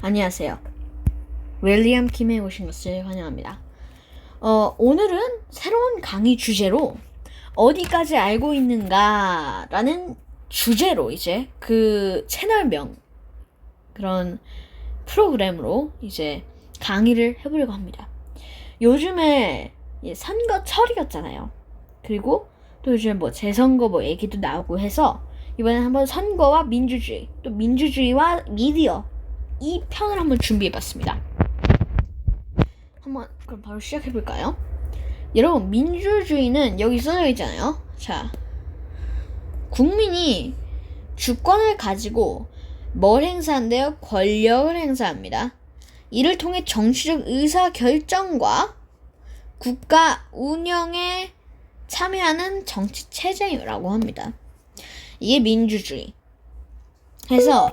안녕하세요. 윌리엄 김에 오신 것을 환영합니다. 오늘은 새로운 강의 주제로 어디까지 알고 있는가라는 주제로 이제 그 채널명 그런 프로그램으로 이제 강의를 해보려고 합니다. 요즘에 선거철이었잖아요. 그리고 또 요즘 재선거 얘기도 나오고 해서 이번엔 한번 선거와 민주주의, 또 민주주의와 미디어 이 편을 한번 준비해봤습니다. 한번 그럼 바로 시작해볼까요? 여러분, 민주주의는 여기 써져 있잖아요. 자, 국민이 주권을 가지고 뭘 행사한대요? 권력을 행사합니다. 이를 통해 정치적 의사결정과 국가 운영에 참여하는 정치 체제라고 합니다. 이게 민주주의. 해서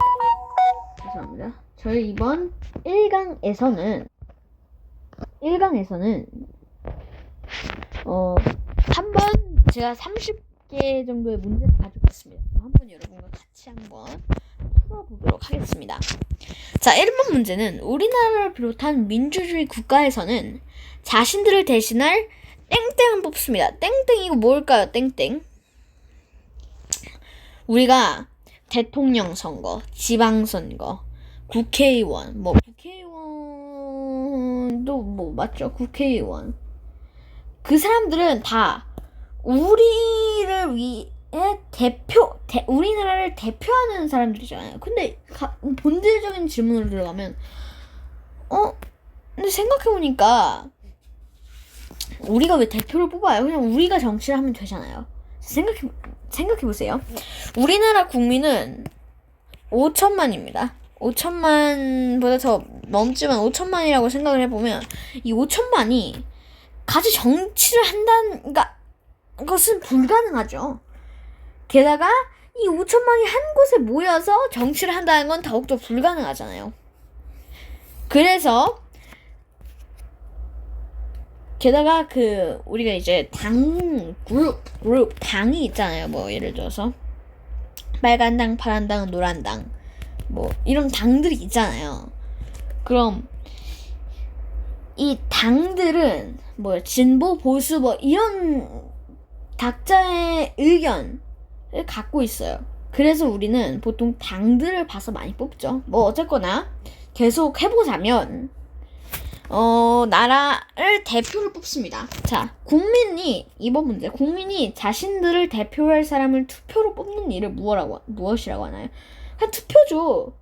죄송합니다. 저희 이번 1강에서는 한번 제가 30개 정도의 문제를 가져왔습니다. 한번 여러분과 같이 한번 풀어보도록 하겠습니다. 자, 1번 문제는 우리나라를 비롯한 민주주의 국가에서는 자신들을 대신할 땡땡을 뽑습니다. 땡땡 이거 뭘까요? 땡땡. 우리가 대통령 선거, 지방선거, 국회의원, 국회의원도 맞죠? 국회의원. 그 사람들은 다 우리를 위해 우리나라를 대표하는 사람들이잖아요. 근데 본질적인 질문으로 들어가면, 근데 생각해보니까 우리가 왜 대표를 뽑아요? 그냥 우리가 정치를 하면 되잖아요. 생각해보세요. 우리나라 국민은 5천만입니다. 5천만보다 더 넘지만 5천만이라고 생각을 해보면 이 5천만이 같이 정치를 한다는 것은 불가능하죠. 게다가 이 5천만이 한 곳에 모여서 정치를 한다는 건 더욱더 불가능하잖아요. 그래서 게다가 우리가 이제 당이 있잖아요. 예를 들어서 빨간 당, 파란 당, 노란 당 이런 당들이 있잖아요. 그럼 이 당들은 진보, 보수 이런 각자의 의견을 갖고 있어요. 그래서 우리는 보통 당들을 봐서 많이 뽑죠. 어쨌거나 계속 해보자면 나라를 대표를 뽑습니다. 자, 이번 문제, 국민이 자신들을 대표할 사람을 투표로 뽑는 일을 무엇이라고 하나요? 그냥 투표죠.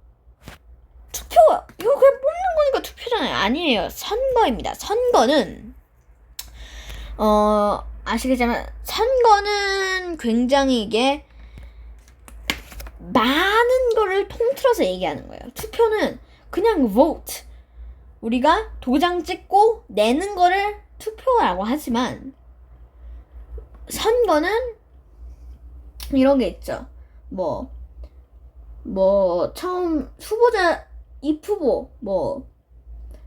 이거 그냥 뽑는 거니까 투표잖아요. 아니에요. 선거입니다. 선거는 아시겠지만 선거는 굉장히 이게 많은 거를 통틀어서 얘기하는 거예요. 투표는 그냥 vote, 우리가 도장 찍고 내는 거를 투표라고 하지만 선거는 이런 게 있죠. 처음 후보자 입후보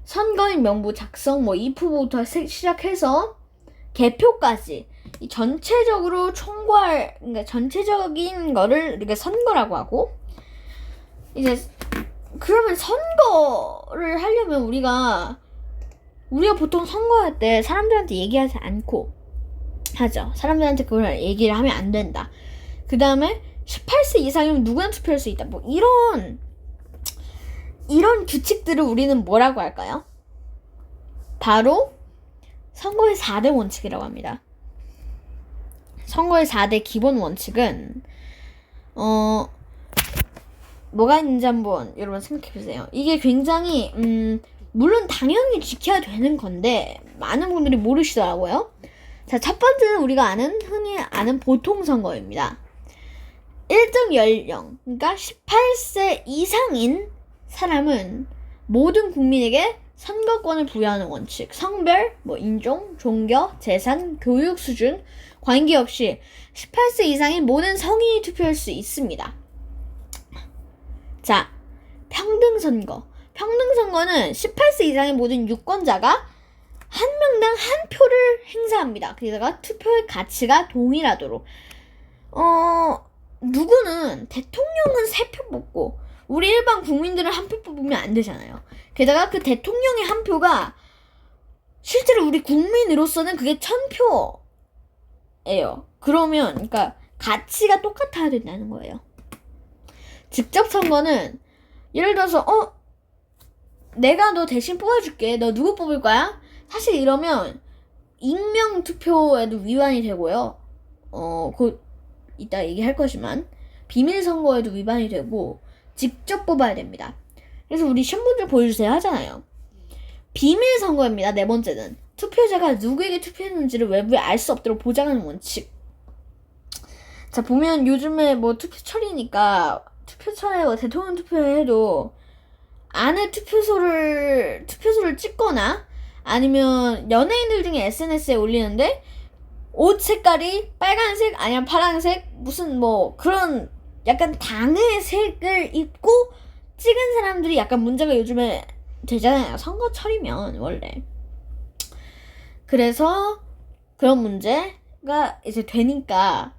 선거인 명부 작성 입후보부터 시작해서 개표까지 이 전체적으로 전체적인 거를 이렇게 선거라고 하고, 이제 그러면 선거를 하려면 우리가 보통 선거할 때 사람들한테 얘기하지 않고 하죠. 사람들한테 그걸 얘기를 하면 안 된다. 그 다음에 18세 이상이면 누구나 투표할 수 있다. 이런 규칙들을 우리는 뭐라고 할까요? 바로 선거의 4대 원칙이라고 합니다. 선거의 4대 기본 원칙은 뭐가 있는지 한번 여러분 생각해보세요. 이게 굉장히 물론 당연히 지켜야 되는 건데 많은 분들이 모르시더라고요. 자, 첫 번째는 우리가 흔히 아는 보통 선거입니다. 1등 연령, 그러니까 18세 이상인 사람은 모든 국민에게 선거권을 부여하는 원칙. 성별, 인종, 종교, 재산, 교육 수준 관계없이 18세 이상인 모든 성인이 투표할 수 있습니다. 자, 평등선거. 평등선거는 18세 이상의 모든 유권자가 한 명당 한 표를 행사합니다. 게다가 투표의 가치가 동일하도록. 누구는 대통령은 3표 뽑고 우리 일반 국민들은 한 표 뽑으면 안 되잖아요. 게다가 그 대통령의 한 표가 실제로 우리 국민으로서는 그게 1000표예요. 그러면 그러니까 가치가 똑같아야 된다는 거예요. 직접 선거는 예를 들어서 내가 너 대신 뽑아줄게. 너 누구 뽑을 거야? 사실 이러면 익명 투표에도 위반이 되고요. 그 이따 얘기할 거지만 비밀 선거에도 위반이 되고 직접 뽑아야 됩니다. 그래서 우리 신분증 보여주세요 하잖아요. 비밀 선거입니다. 네 번째는 투표자가 누구에게 투표했는지를 외부에 알 수 없도록 보장하는 원칙. 자, 보면 요즘에 뭐 투표철이니까 투표철에 뭐 대통령 투표해도 안에 투표소를 찍거나 아니면 연예인들 중에 SNS에 올리는데 옷 색깔이 빨간색 아니면 파란색 무슨 뭐 그런 약간 당의 색을 입고 찍은 사람들이 약간 문제가 요즘에 되잖아요. 선거철이면 원래. 그래서 그런 문제가 이제 되니까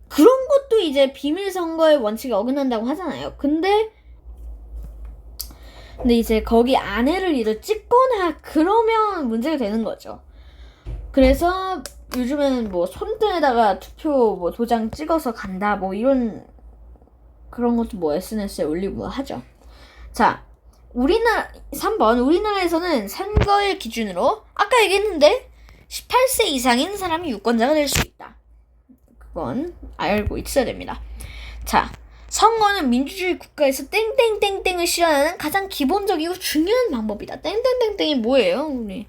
그런 것도 이제 비밀 선거의 원칙에 어긋난다고 하잖아요. 근데 이제 거기 안에를 이제 찍거나 그러면 문제가 되는 거죠. 그래서 요즘에는 뭐 손등에다가 투표 뭐 도장 찍어서 간다 뭐 이런 그런 것도 뭐 SNS에 올리고 하죠. 자, 3번 우리나라에서는 선거일 기준으로 아까 얘기했는데 18세 이상인 사람이 유권자가 될 수 있다. 그건 알고 있어야 됩니다. 자, 선거는 민주주의 국가에서 땡땡땡땡을 실현하는 가장 기본적이고 중요한 방법이다. 땡땡땡땡이 뭐예요? 우리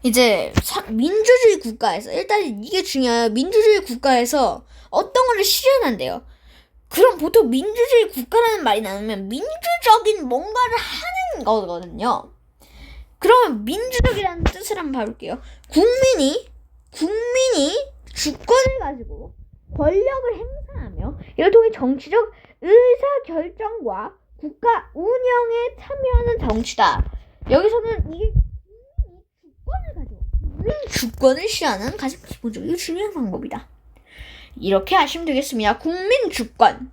이제 민주주의 국가에서 일단 이게 중요해요. 민주주의 국가에서 어떤 거를 실현한대요. 그럼 보통 민주주의 국가라는 말이 나오면 민주적인 뭔가를 하는 거거든요. 그러면 민주적이라는 뜻을 한번 봐볼게요. 국민이 주권을 가지고 권력을 행사하며 이를 통해 정치적 의사결정과 국가 운영에 참여하는 정치다. 여기서는 이게 국민 주권을 시하는 가장 기본적이고 중요한 방법이다. 이렇게 하시면 되겠습니다. 국민 주권.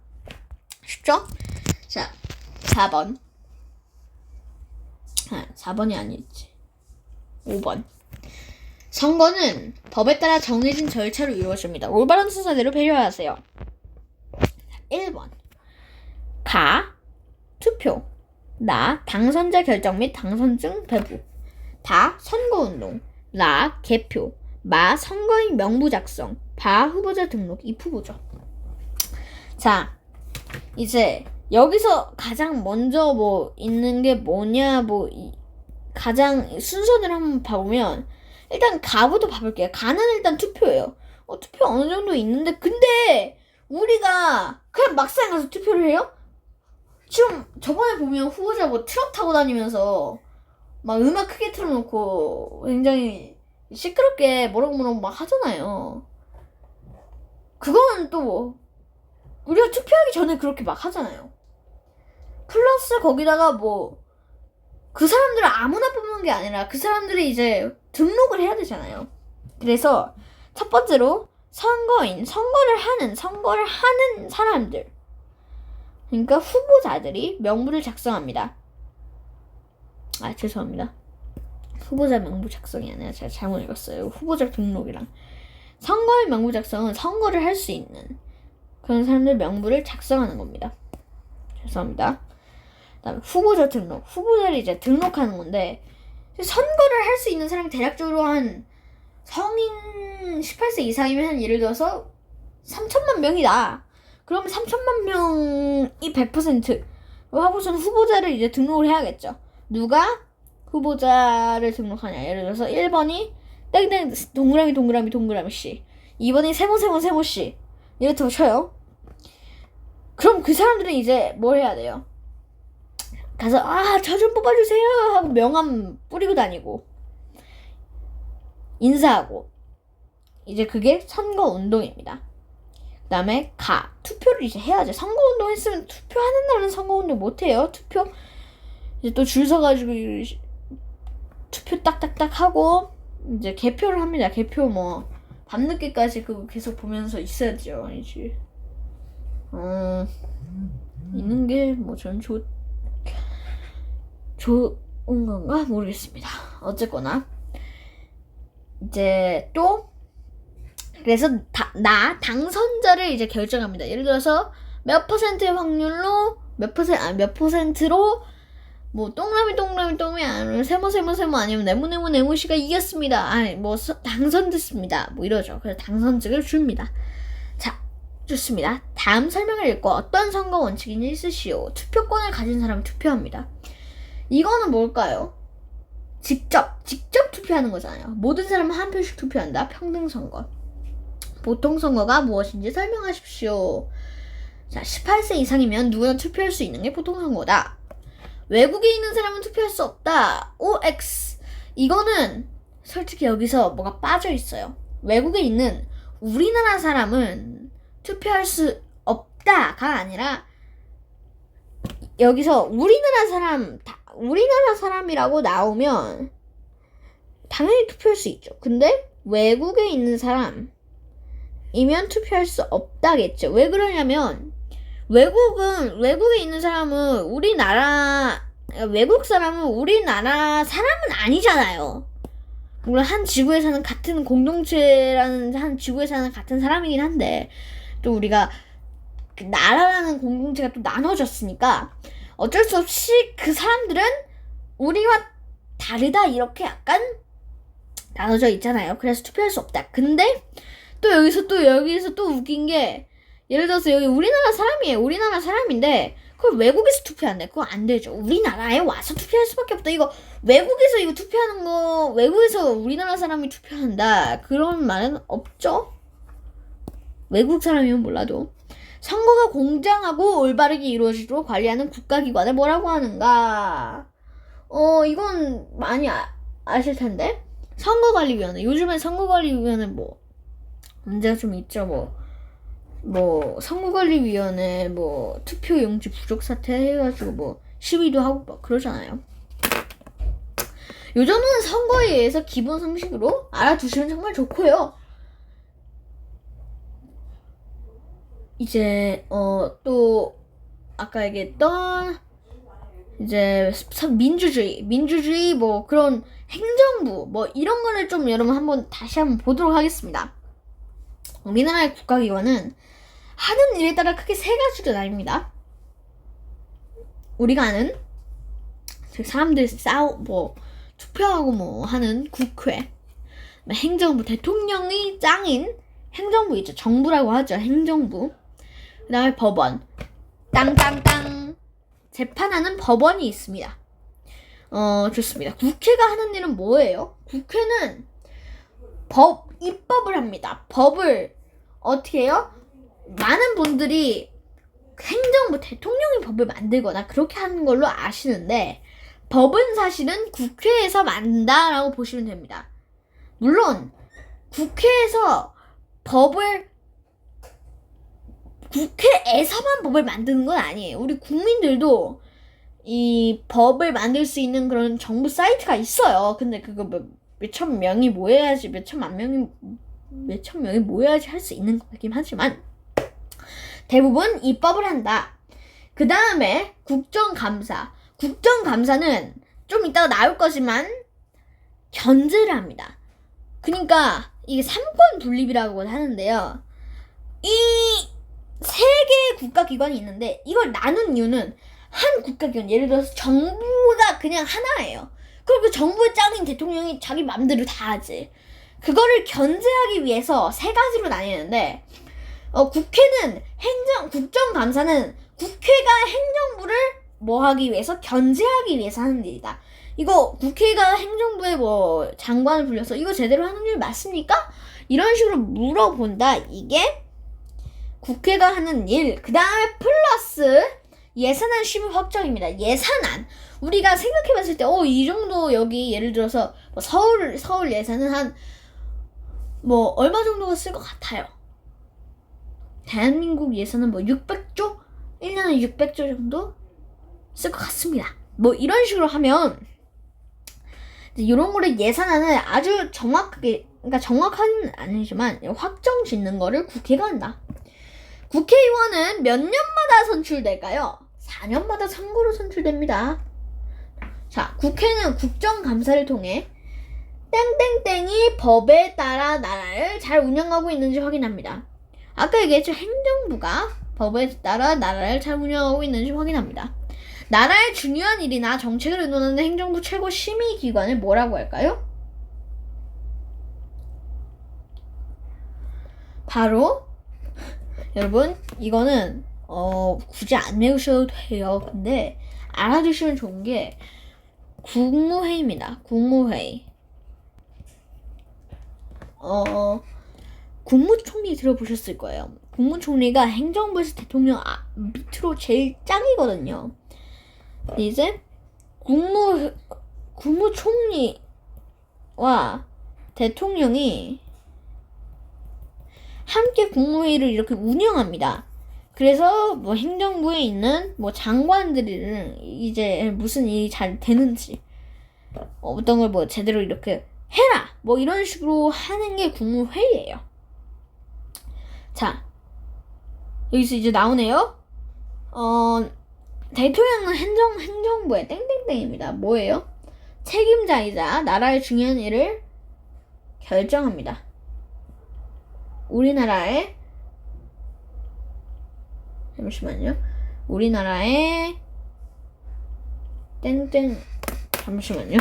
쉽죠? 자, 4번. 4번이 아니지. 5번. 선거는 법에 따라 정해진 절차로 이루어집니다. 올바른 순서대로 배려하세요. 1번. 가, 투표. 나, 당선자 결정 및 당선증 배부. 다, 선거운동. 라, 개표. 마, 선거인 명부 작성. 바, 후보자 등록. 이 후보죠. 자, 이제 여기서 가장 먼저 뭐 있는 게 뭐냐 가장 순서대로 한번 봐보면 일단 가부터 봐볼게요. 가는 일단 투표예요. 투표 어느 정도 있는데 근데 우리가 그냥 막상 가서 투표를 해요? 지금 저번에 보면 후보자 뭐 트럭 타고 다니면서 막 음악 크게 틀어놓고 굉장히 시끄럽게 뭐라고 막 하잖아요. 그거는 또 우리가 투표하기 전에 그렇게 막 하잖아요. 플러스 거기다가 뭐 그 사람들을 아무나 뽑는 게 아니라 그 사람들이 이제 등록을 해야 되잖아요. 그래서 첫 번째로 선거를 하는 사람들, 그러니까 후보자들이 명부를 작성합니다. 죄송합니다. 후보자 명부 작성이 아니라 제가 잘못 읽었어요. 후보자 등록이랑 선거인 명부 작성은 선거를 할 수 있는 그런 사람들 명부를 작성하는 겁니다. 죄송합니다. 그다음에 후보자 등록. 후보자를 이제 등록하는 건데 선거를 할 수 있는 사람이 대략적으로 한 성인 18세 이상이면 한 예를 들어서 3천만 명이다. 그러면 3천만 명이 100% 하고서는 후보자를 이제 등록을 해야겠죠. 누가 후보자를 등록하냐. 예를 들어서 1번이 땡땡 동그라미 씨. 2번이 세모 씨. 이렇다고 쳐요. 그럼 그 사람들은 이제 뭘 해야 돼요? 가서 저 좀 뽑아주세요 하고 명함 뿌리고 다니고 인사하고 이제 그게 선거운동입니다. 그 다음에 투표를 이제 해야죠. 선거운동 했으면 투표하는 날은 선거운동 못해요. 투표 이제 또 줄 서가지고 투표 딱딱딱 하고 이제 개표를 합니다. 개표 뭐 밤늦게까지 그거 계속 보면서 있어야죠. 이제 있는 게 뭐 저는 좋은 건가 모르겠습니다. 어쨌거나 이제 또 그래서 당선자를 이제 결정합니다. 예를 들어서 몇 퍼센트의 확률로 몇 퍼센트로 뭐 동그라미 아니면 세모 아니면 네모씨가 이겼습니다. 아니 뭐 당선됐습니다. 뭐 이러죠. 그래서 당선증을 줍니다. 자, 좋습니다. 다음 설명을 읽고 어떤 선거 원칙이니 쓰시오. 투표권을 가진 사람이 투표합니다. 이거는 뭘까요? 직접 투표하는 거잖아요. 모든 사람은 한 표씩 투표한다. 평등선거. 보통선거가 무엇인지 설명하십시오. 자, 18세 이상이면 누구나 투표할 수 있는 게 보통선거다. 외국에 있는 사람은 투표할 수 없다. OX. 이거는 솔직히 여기서 뭐가 빠져 있어요. 외국에 있는 우리나라 사람은 투표할 수 없다가 아니라 여기서 우리나라 사람이라고 나오면 당연히 투표할 수 있죠. 근데 외국에 있는 사람이면 투표할 수 없다겠죠. 왜 그러냐면 외국에 있는 사람은 외국 사람은 우리나라 사람은 아니잖아요. 물론 한 지구에 사는 같은 공동체라는 한 지구에 사는 같은 사람이긴 한데 또 우리가 그 나라라는 공동체가 또 나눠졌으니까 어쩔 수 없이 그 사람들은 우리와 다르다 이렇게 약간 나눠져 있잖아요. 그래서 투표할 수 없다. 근데 또 여기서 또 웃긴 게 예를 들어서 여기 우리나라 사람이에요. 우리나라 사람인데 그걸 외국에서 투표한대. 그거 안 되죠. 우리나라에 와서 투표할 수밖에 없다. 이거 외국에서 이거 투표하는 거 외국에서 우리나라 사람이 투표한다. 그런 말은 없죠. 외국 사람이면 몰라도. 선거가 공정하고 올바르게 이루어지도록 관리하는 국가기관을 뭐라고 하는가? 이건 많이 아실 텐데. 선거관리위원회. 요즘에 선거관리위원회 뭐 문제가 좀 있죠. 뭐 선거관리위원회 뭐 투표용지 부족 사태 해가지고 뭐 시위도 하고 막 그러잖아요. 요 정도는 선거에 의해서 기본 상식으로 알아두시면 정말 좋고요. 이제 또 아까 얘기했던 이제 민주주의 뭐 그런 행정부 뭐 이런 거를 좀 여러분 다시 한번 보도록 하겠습니다. 우리나라의 국가기관은 하는 일에 따라 크게 세 가지로 나뉩니다. 우리가 아는 즉 사람들이 투표하고 뭐 하는 국회, 행정부, 대통령이 짱인 행정부 있죠. 정부라고 하죠. 행정부. 그 다음에 법원, 땅땅땅 재판하는 법원이 있습니다. 좋습니다. 국회가 하는 일은 뭐예요? 국회는 입법을 합니다. 법을 어떻게 해요? 많은 분들이 행정부, 대통령이 법을 만들거나 그렇게 하는 걸로 아시는데 법은 사실은 국회에서 만든다라고 보시면 됩니다. 물론 국회에서만 법을 만드는 건 아니에요. 우리 국민들도 이 법을 만들 수 있는 그런 정부 사이트가 있어요. 근데 그거 몇천 명이 모여야지 할 수 있는 거긴 하지만 대부분 입법을 한다. 그 다음에 국정감사는 좀 이따가 나올 거지만 견제를 합니다. 그러니까 이게 삼권 분립이라고 하는데요. 이 세 개의 국가기관이 있는데 이걸 나눈 이유는 한 국가기관, 예를 들어서 정부가 그냥 하나예요. 그리고 정부의 짱인 대통령이 자기 맘대로 다 하지. 그거를 견제하기 위해서 세 가지로 나뉘는데 국정감사는 국회가 행정부를 하기 위해서 견제하기 위해서 하는 일이다. 이거 국회가 행정부에 장관을 불려서 이거 제대로 하는 일 맞습니까? 이런 식으로 물어본다. 이게 국회가 하는 일. 그 다음에 플러스 예산안 심의 확정입니다. 예산안. 우리가 생각해봤을 때 이 정도 여기 예를 들어서 서울 예산은 한 얼마 정도가 쓸 것 같아요. 대한민국 예산은 600조? 1년에 600조 정도 쓸 것 같습니다. 이런 식으로 하면 이런 거를 예산안을 아주 정확하게, 그러니까 정확한 아니지만 확정 짓는 거를 국회가 한다. 국회의원은 몇 년마다 선출될까요? 4년마다 선거로 선출됩니다. 자, 국회는 국정감사를 통해 땡땡땡이 법에 따라 나라를 잘 운영하고 있는지 확인합니다. 아까 얘기했죠. 행정부가 법에 따라 나라를 잘 운영하고 있는지 확인합니다. 나라의 중요한 일이나 정책을 의논하는 행정부 최고 심의기관을 뭐라고 할까요? 바로 여러분 이거는 굳이 안 외우셔도 돼요. 근데 알아두시면 좋은 게 국무회의입니다. 국무회의. 국무총리 들어보셨을 거예요. 국무총리가 행정부에서 대통령 밑으로 제일 짱이거든요. 이제 국무총리와 대통령이 함께 국무회의를 이렇게 운영합니다. 그래서 뭐 행정부에 있는 뭐 장관들은 이제 무슨 일이 잘 되는지 어떤 걸 뭐 제대로 이렇게 해라 뭐 이런 식으로 하는 게 국무회의예요. 자, 여기서 이제 나오네요. 대통령은 행정부의 땡땡땡입니다. 뭐예요? 책임자이자 나라의 중요한 일을 결정합니다. 우리나라의 잠시만요. 우리나라의 땡땡 잠시만요.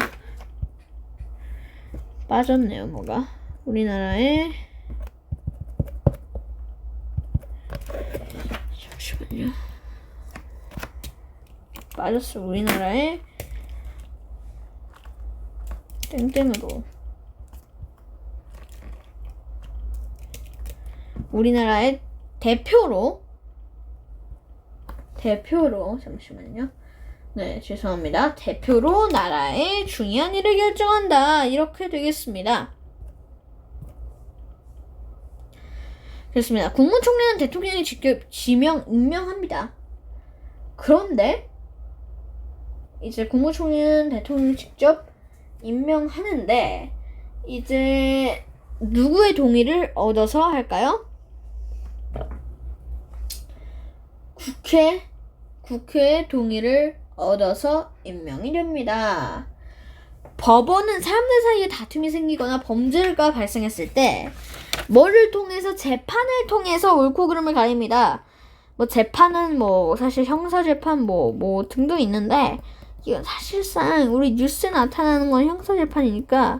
빠졌네요, 뭐가. 우리나라의 잠시만요. 빠졌어. 우리나라의 땡땡으로 우리나라의 대표로 잠시만요. 네, 죄송합니다. 대표로 나라의 중요한 일을 결정한다. 이렇게 되겠습니다. 그렇습니다. 국무총리는 대통령이 직접 임명합니다. 그런데 이제 국무총리는 대통령이 직접 임명하는데 이제 누구의 동의를 얻어서 할까요? 국회의 동의를 얻어서 임명이 됩니다. 법원은 사람들 사이에 다툼이 생기거나 범죄가 발생했을 때 뭐를 통해서 재판을 통해서 옳고 그름을 가립니다. 뭐 재판은 뭐 사실 형사재판 뭐 등등 있는데 이건 사실상 우리 뉴스에 나타나는 건 형사재판이니까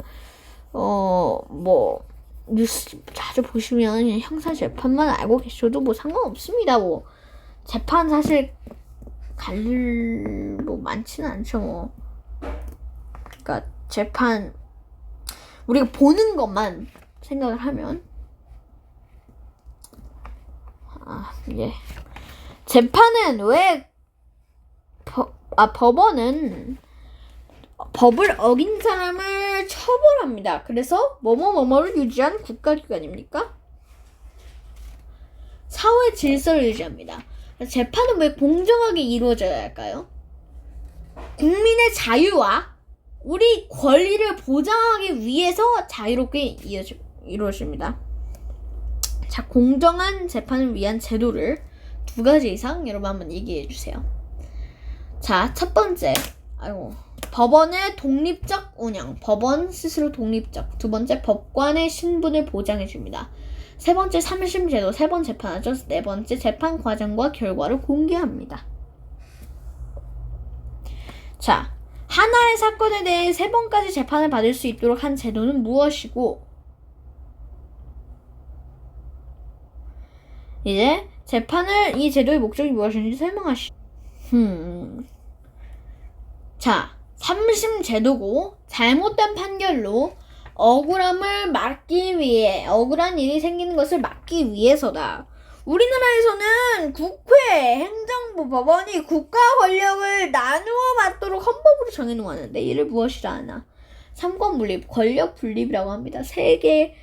뭐 뉴스 자주 보시면 형사재판만 알고 계셔도 뭐 상관없습니다. 뭐 재판 사실 뭐 많지는 않죠. 뭐 그러니까 재판 우리가 보는 것만 생각을 하면 이게 재판은 법원은 법을 어긴 사람을 처벌합니다. 그래서 뭐뭐뭐뭐를 유지한 국가기관입니까? 사회 질서를 유지합니다. 재판은 왜 공정하게 이루어져야 할까요? 국민의 자유와 우리 권리를 보장하기 위해서 자유롭게 이루어집니다. 자, 공정한 재판을 위한 제도를 2가지 이상 여러분 한번 얘기해 주세요. 자, 첫 번째, 법원의 독립적 운영, 법원 스스로 독립적. 2번째, 법관의 신분을 보장해 줍니다. 3번째, 3심 제도, 3번 재판하죠. 4번째, 재판 과정과 결과를 공개합니다. 자, 하나의 사건에 대해 3번까지 재판을 받을 수 있도록 한 제도는 무엇이고, 이제 이 제도의 목적이 무엇인지 설명하시죠. 자, 3심 제도고 잘못된 판결로 억울한 일이 생기는 것을 막기 위해서다. 우리나라에서는 국회, 행정부, 법원이 국가 권력을 나누어 받도록 헌법으로 정해놓았는데 이를 무엇이라 하나? 삼권 분립, 권력 분립이라고 합니다. 세계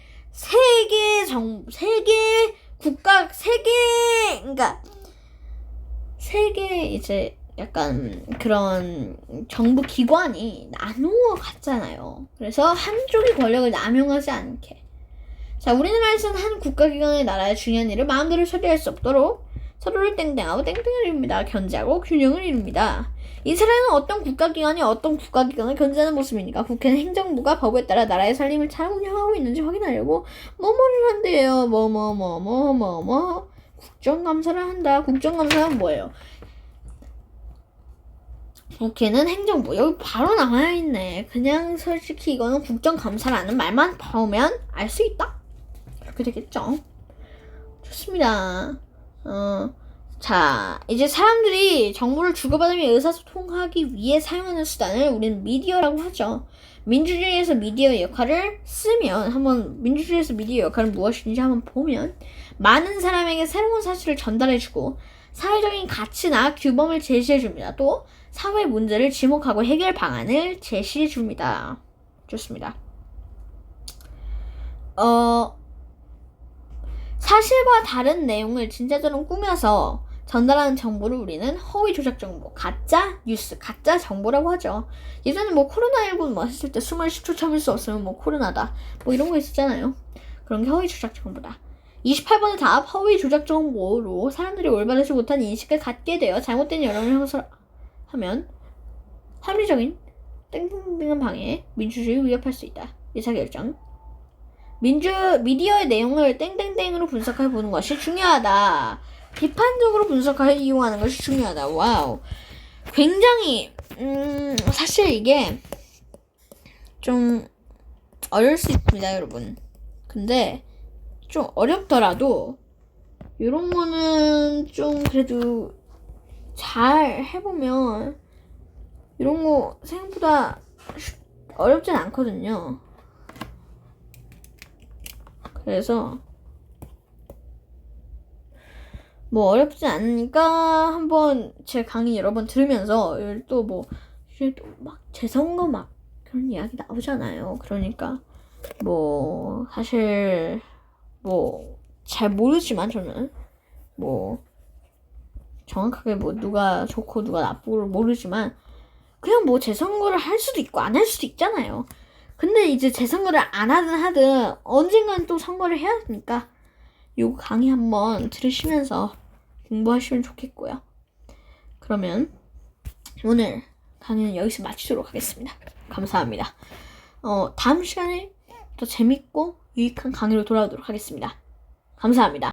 이제 약간 그런 정부 기관이 나누어 갔잖아요. 그래서 한쪽이 권력을 남용하지 않게. 자, 우리나라에서는 한 국가기관의 나라의 중요한 일을 마음대로 처리할 수 없도록 서로를 땡땡하고 땡땡을 이룹니다. 견제하고 균형을 이룹니다. 이스라엘은 어떤 국가기관이 어떤 국가기관을 견제하는 모습입니까? 국회는 행정부가 법에 따라 나라의 살림을 잘 운영하고 있는지 확인하려고 뭐뭐를 한대요. 뭐뭐뭐뭐뭐뭐 국정감사를 한다. 국정감사는 뭐예요? 국회는 행정부. 여기 바로 나와있네. 그냥 솔직히 이거는 국정감사라는 말만 보면 알 수 있다. 그렇게 되겠죠. 좋습니다. 자, 이제 사람들이 정보를 주고받으며 의사소통하기 위해 사용하는 수단을 우리는 미디어라고 하죠. 민주주의에서 미디어의 역할을 쓰면, 민주주의에서 미디어 역할은 무엇인지 한번 보면, 많은 사람에게 새로운 사실을 전달해주고, 사회적인 가치나 규범을 제시해줍니다. 또, 사회 문제를 지목하고 해결 방안을 제시해줍니다. 좋습니다. 사실과 다른 내용을 진짜처럼 꾸며서 전달하는 정보를 우리는 허위 조작 정보, 가짜 뉴스, 가짜 정보라고 하죠. 예전에 코로나19 했을 때 숨을 10초 참을 수 없으면 코로나다. 이런 거 있었잖아요. 그런 게 허위 조작 정보다. 28번의 답, 허위 조작 정보로 사람들이 올바르지 못한 인식을 갖게 되어 잘못된 여론을 형성하면 합리적인 땡땡땡한 방해에 민주주의를 위협할 수 있다. 의사결정. 미디어의 내용을 땡땡땡으로 분석해 보는 것이 중요하다. 비판적으로 분석하여 이용하는 것이 중요하다. 와우. 굉장히, 사실 이게 좀 어려울 수 있습니다, 여러분. 근데 좀 어렵더라도, 이런 거는 좀 그래도 잘 해보면, 이런 거 생각보다 어렵진 않거든요. 그래서 어렵지 않으니까 한번 제 강의 여러 번 들으면서 또 재선거 그런 이야기 나오잖아요. 그러니까 사실 잘 모르지만 저는 정확하게 누가 좋고 누가 나쁘고 모르지만 그냥 재선거를 할 수도 있고 안 할 수도 있잖아요. 근데 이제 재선거를 안 하든 언젠간 또 선거를 해야 하니까 요 강의 한번 들으시면서 공부하시면 좋겠고요. 그러면 오늘 강의는 여기서 마치도록 하겠습니다. 감사합니다. 다음 시간에 더 재밌고 유익한 강의로 돌아오도록 하겠습니다. 감사합니다.